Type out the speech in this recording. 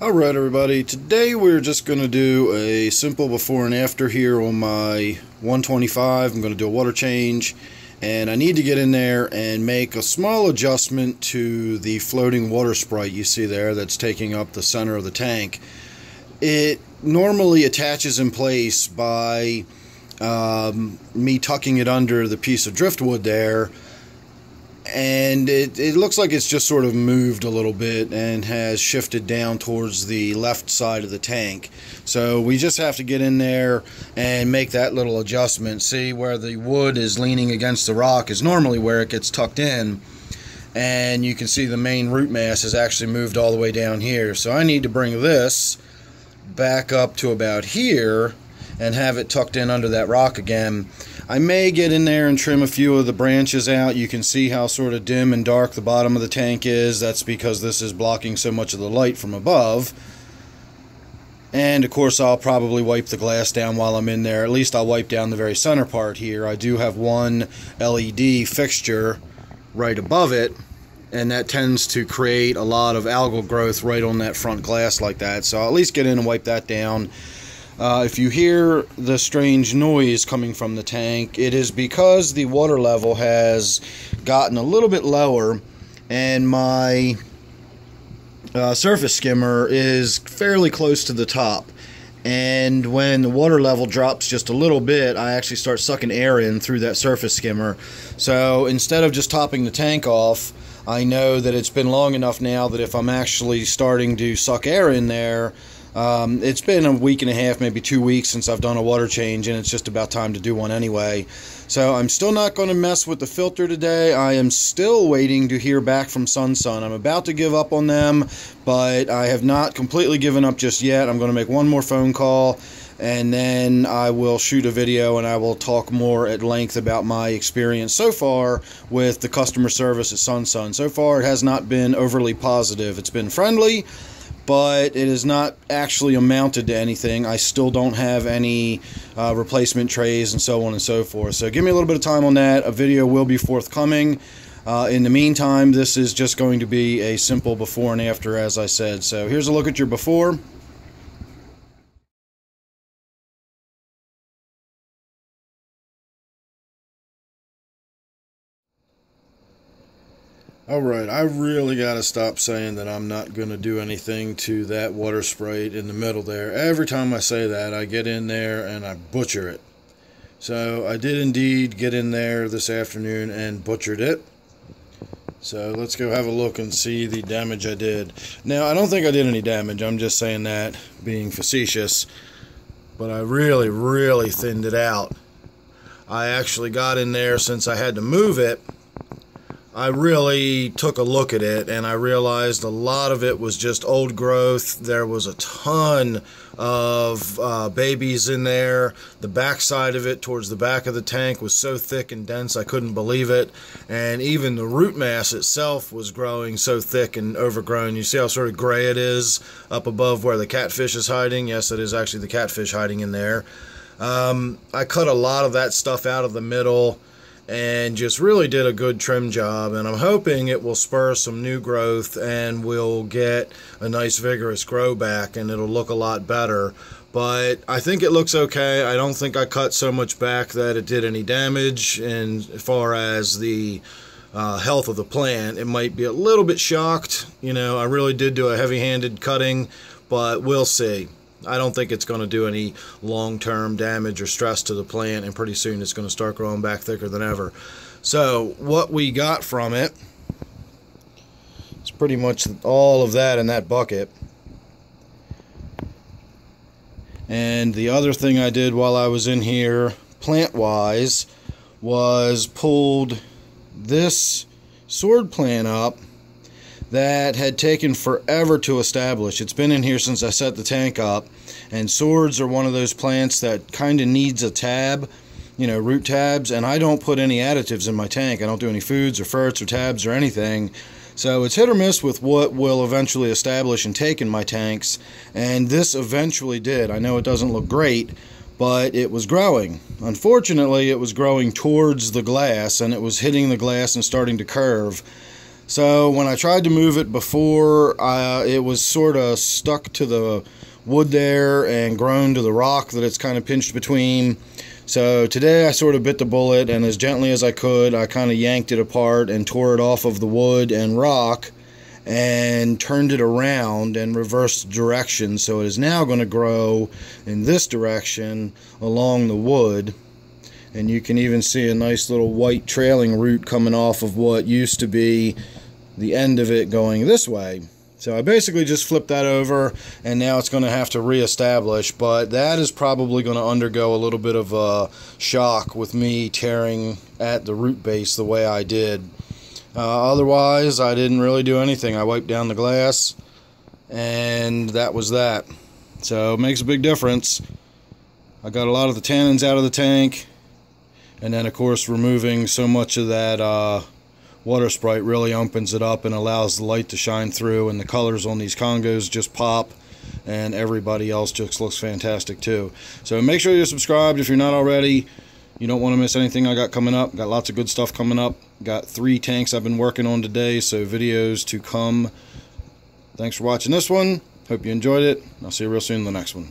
Alright everybody, today we're just going to do a simple before and after here on my 125. I'm going to do a water change, and I need to get in there and make a small adjustment to the floating Water Sprite you see there that's taking up the center of the tank. It normally attaches in place by me tucking it under the piece of driftwood there, and it looks like it's just sort of moved a little bit and has shifted down towards the left side of the tank. So we just have to get in there and make that little adjustment. See where the wood is leaning against the rock is normally where it gets tucked in, and you can see the main root mass has actually moved all the way down here. So I need to bring this back up to about here and have it tucked in under that rock again. I may get in there and trim a few of the branches out. You can see how sort of dim and dark the bottom of the tank is. That's because this is blocking so much of the light from above. And of course I'll probably wipe the glass down while I'm in there. At least I'll wipe down the very center part here. I do have one LED fixture right above it, and that tends to create a lot of algal growth right on that front glass like that. So I'll at least get in and wipe that down. If you hear the strange noise coming from the tank, it is because the water level has gotten a little bit lower, and my surface skimmer is fairly close to the top. And when the water level drops just a little bit, I actually start sucking air in through that surface skimmer. So instead of just topping the tank off, I know that it's been long enough now that if I'm actually starting to suck air in there, it's been a week and a half, maybe 2 weeks since I've done a water change, and it's just about time to do one anyway. So I'm still not going to mess with the filter today. I am still waiting to hear back from Sun. I'm about to give up on them, but I have not completely given up just yet. I'm going to make one more phone call, and then I will shoot a video and I will talk more at length about my experience so far with the customer service at Sun. So far it has not been overly positive. It's been friendly, but it has not actually amounted to anything. I still don't have any replacement trays and so on and so forth. So give me a little bit of time on that. A video will be forthcoming. In the meantime, this is just going to be a simple before and after, as I said. So here's a look at your before. Alright, I really got to stop saying that I'm not going to do anything to that Water Sprite in the middle there. Every time I say that, I get in there and I butcher it. So I did indeed get in there this afternoon and butchered it. So let's go have a look and see the damage I did. Now, I don't think I did any damage. I'm just saying that, being facetious. But I really thinned it out. I actually got in there, since I had to move it. I really took a look at it, and I realized a lot of it was just old growth. There was a ton of babies in there. The back side of it, towards the back of the tank, was so thick and dense I couldn't believe it. And even the root mass itself was growing so thick and overgrown. You see how sort of gray it is up above where the catfish is hiding? Yes, it is actually the catfish hiding in there. I cut a lot of that stuff out of the middle and just really did a good trim job, and I'm hoping it will spur some new growth and we'll get a nice vigorous grow back and it'll look a lot better. But I think it looks okay. I don't think I cut so much back that it did any damage. And as far as the health of the plant, it might be a little bit shocked. You know, I really did do a heavy-handed cutting, but we'll see. I don't think it's going to do any long-term damage or stress to the plant, and pretty soon it's going to start growing back thicker than ever. So what we got from it is pretty much all of that in that bucket. And the other thing I did while I was in here, plant-wise, was pulled this sword plant up that had taken forever to establish. It's been in here since I set the tank up, and swords are one of those plants that kind of needs a tab, you know, root tabs, and I don't put any additives in my tank. I don't do any foods or ferts or tabs or anything. So it's hit or miss with what will eventually establish and take in my tanks, and this eventually did. I know it doesn't look great, but it was growing. Unfortunately, it was growing towards the glass, and it was hitting the glass and starting to curve. So when I tried to move it before, it was sort of stuck to the wood there and grown to the rock that it's kind of pinched between. So today I sort of bit the bullet, and as gently as I could, I kind of yanked it apart and tore it off of the wood and rock and turned it around and reversed direction. So it is now going to grow in this direction along the wood. And you can even see a nice little white trailing root coming off of what used to be the end of it going this way. So I basically just flipped that over, and now it's going to have to reestablish, but that is probably going to undergo a little bit of a shock with me tearing at the root base the way I did. Otherwise, I didn't really do anything. I wiped down the glass, and that was that. So it makes a big difference. I got a lot of the tannins out of the tank, and then of course removing so much of that Water Sprite really opens it up and allows the light to shine through, and the colors on these congos just pop, and everybody else just looks fantastic too. So make sure you're subscribed if you're not already. You don't want to miss anything I got coming up. Got lots of good stuff coming up. Got 3 tanks I've been working on today, so videos to come. Thanks for watching this one. Hope you enjoyed it. I'll see you real soon in the next one.